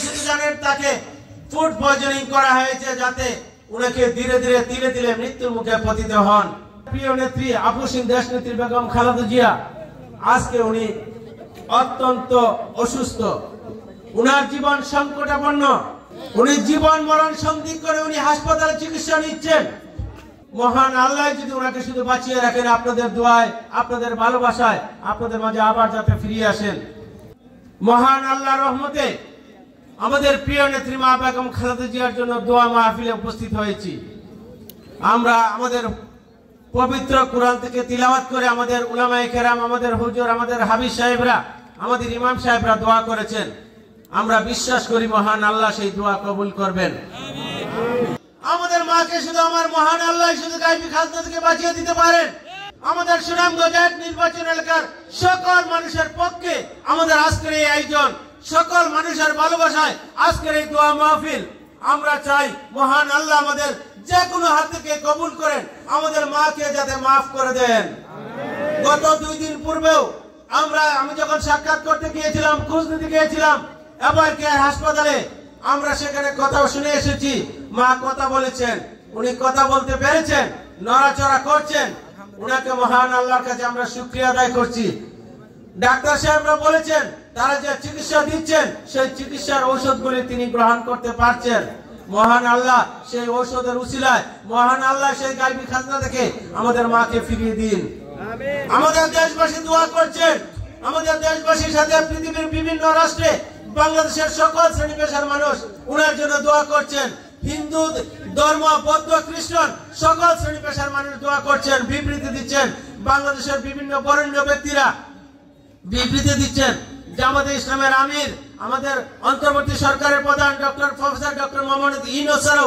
শুধু জানেন তাকে ফুড পয়জনিং করা হয়েছে যাতে উনাকে ধীরে ধীরে তিলে তিলে মৃত্যুর মুখে পতিত হন। প্রিয় নেত্রী আপসীন দেশ নেত্রী বেগম খালেদা জিয়া আজকে উনি অত্যন্ত অসুস্থ, উনার জীবন সংকটাপন্ন, উনি জীবন মরণ সন্ধি করে উনি হাসপাতালে চিকিৎসা নিচ্ছেন। মহান আল্লাহ যদি ওনাকে শুধু বাঁচিয়ে রাখেন, আপনাদের দোয়ায়, আপনাদের ভালোবাসায় আপনাদের মাঝে আবার যাতে ফিরিয়ে আসেন। মহান আল্লাহর রহমতে আমাদের প্রিয় নেত্রী মা বেগম খালেদা জিয়ার জন্য দোয়া মাহফিলে উপস্থিত হয়েছি। আমরা আমাদের পবিত্র কোরআন থেকে তিলাওয়াত করে আমাদের উলামায়ে কেরাম, আমাদের হুজুর, আমাদের হাবিজ সাহেবরা, আমাদের ইমাম সাহেবরা দোয়া করেছেন। আমরা বিশ্বাস করি মহান আল্লাহ সেই দোয়া কবুল করবেন। আমাদের মাকে শুধু আমার মহান আল্লাহ শুধু গায়েবী খাজনা থেকে বাঁচিয়ে দিতে পারেন। আমাদের সুনামগঞ্জ নির্বাচন এলাকার সকল মানুষের পক্ষে আমাদের আজকের এই আয়োজন, সকল মানুষের ভালোবাসায় আজকের এই দোয়া মাহফিল। আমরা চাই মহান আল্লাহ আমাদের যে কোনো হাত থেকে কবুল করেন, আমাদের মাকে যাতে মাফ করে দেন। গত 2 দিন পূর্বেও আমি যখন সাক্ষাৎ করতে গিয়েছিলাম, খোঁজ নিতে গিয়েছিলাম এবার কেয়ার হাসপাতালে, আমরা সেখানে কথা শুনে এসেছি। মা কথা বলেছেন, উনি কথা বলতে পেরেছেন, নড়াচড়া করছেন। উনাকে মহান আল্লাহর কাছে আমরা শুকরিয়া আদায় করছি। ডাক্তার সাহেবরা বলেছেন তারা যে চিকিৎসা দিচ্ছেন সেই চিকিৎসার ঔষধগুলি তিনি গ্রহণ করতে পারছেন। মহান আল্লাহ সেই ঔষধের উসিলায়, মহান আল্লাহ সেই গায়েবী খাজনা থেকে আমাদের মাকে ফিরিয়ে দিন। আমাদের দেশবাসী দোয়া করছেন, আমাদের দেশবাসীর সাথে পৃথিবীর বিভিন্ন রাষ্ট্রে বাংলাদেশের সকল শ্রেণী পেশার মানুষ উনার জন্য দোয়া করছেন। হিন্দু ধর্ম, বৌদ্ধ, খ্রিস্টান সকল শ্রেণী পেশার মানুষ দোয়া করছেন, বিবৃতি দিচ্ছেন। বাংলাদেশের বিভিন্ন বরেণ্য ব্যক্তিরা বিবৃতি দিচ্ছেন। জামাতে ইসলামের আমির, আমাদের অন্তর্বর্তী সরকারের প্রধান প্রফেসর ডক্টর মোহাম্মদ ইউনূসও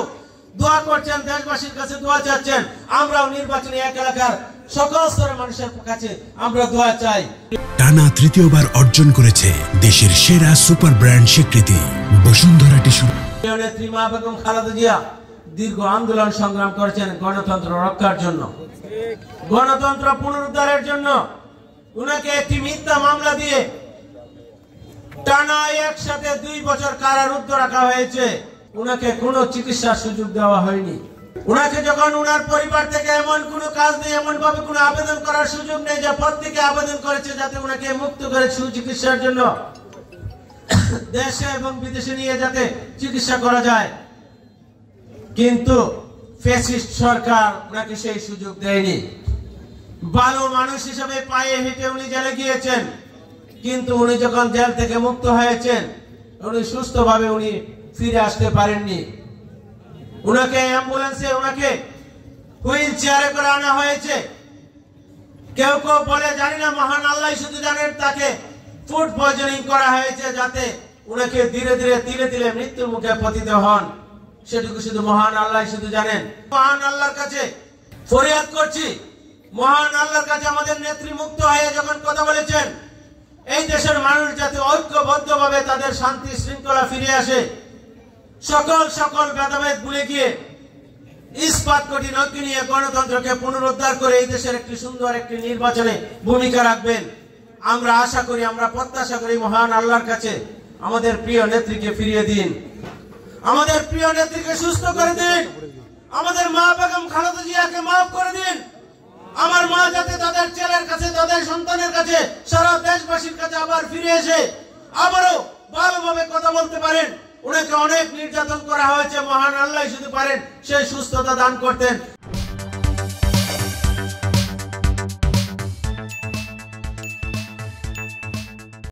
দোয়া করছেন, দেশবাসীর কাছে দোয়া চাচ্ছেন। আমরাও নির্বাচনী এক এলাকার সকল স্তরের মানুষের কাছে আমরা দোয়া চাই। টানা তৃতীয়বার অর্জন করেছে দেশের সেরা সুপার ব্র্যান্ড স্বীকৃতি বসুন্ধরা টিস্যু। নেত্রী মা বেগম খালেদা জিয়া দীর্ঘ আন্দোলন সংগ্রাম করেছেন গণতন্ত্র রক্ষার জন্য, গণতন্ত্র পুনরুদ্ধারের জন্য। উনাকে একটি মিথ্যা মামলা দিয়ে টানা একসাথে 2 বছর কারারুদ্ধ রাখা হয়েছে। উনাকে কোনো চিকিৎসার সুযোগ দেওয়া হয়নি। উনাকে যখন উনার পরিবার থেকে এমন কোনো কাজ নেই, এমন ভাবে কোনো আবেদন করার সুযোগ নেই যে প্রত্যেকে আবেদন করেছে যাতে উনাকে মুক্ত করে সুচিকিৎসার জন্য দেশে এবং বিদেশে নিয়ে যাতে চিকিৎসা করা যায়, কিন্তু ফ্যাসিস্ট সরকার উনাকে সেই সুযোগ দেয়নি। ভালো মানুষ হিসেবে পায়ে হেঁটে উনি জেলে গিয়েছেন, কিন্তু উনি যখন জেল থেকে মুক্ত হয়েছেন উনি সুস্থভাবে উনি ফিরে আসতে পারেননি। উনাকে অ্যাম্বুলেন্সে, উনাকে হুইল চেয়ারে করে আনা হয়েছে। কেউ কেউ বলে জানি না, মহান আল্লাহ শুধু জানেন তাকে ফুড পয়জনিং করা হয়েছে যাতে উনাকে ধীরে ধীরে তিলে তিলে মৃত্যুর মুখে পতিত হন। সেটুকু শুধু মহান আল্লাহ শুধু জানেন। মহান আল্লাহর কাছে ফরিয়াদ করছি, মহান আল্লাহর কাছে আমাদের নেত্রী মুক্ত হয়ে যখন কথা বলেছেন এই দেশের মানুষ যাতে ঐক্যবদ্ধভাবে তাদের শান্তি শৃঙ্খলা ফিরে আসে, সকল ভেদাভেদ ভুলে গিয়ে ইস্পাত কঠিন ঐক্য নিয়ে গণতন্ত্রকে পুনরুদ্ধার করে এই দেশের একটি সুন্দর একটি নির্বাচনে ভূমিকা রাখবেন। আমরা আশা করি, আমরা প্রত্যাশা করি মহান আল্লাহর কাছে আমাদের প্রিয় নেত্রীকে ফিরিয়ে দিন, আমাদের প্রিয় নেত্রীকে সুস্থ করে দিন, আমাদের মা বেগম খালেদা জিয়াকে মাফ করে দিন। আমার মা যাতে তাদের ছেলের কাছে, তাদের সন্তানের কাছে, সারা দেশবাসীর কাছে আবার ফিরে এসে আবারও ভালোভাবে কথা বলতে পারেন। ওনাকে অনেক নির্যাতন করা হয়েছে, মহান আল্লাহ শুধু পারেন সেই সুস্থতা দান করতেন।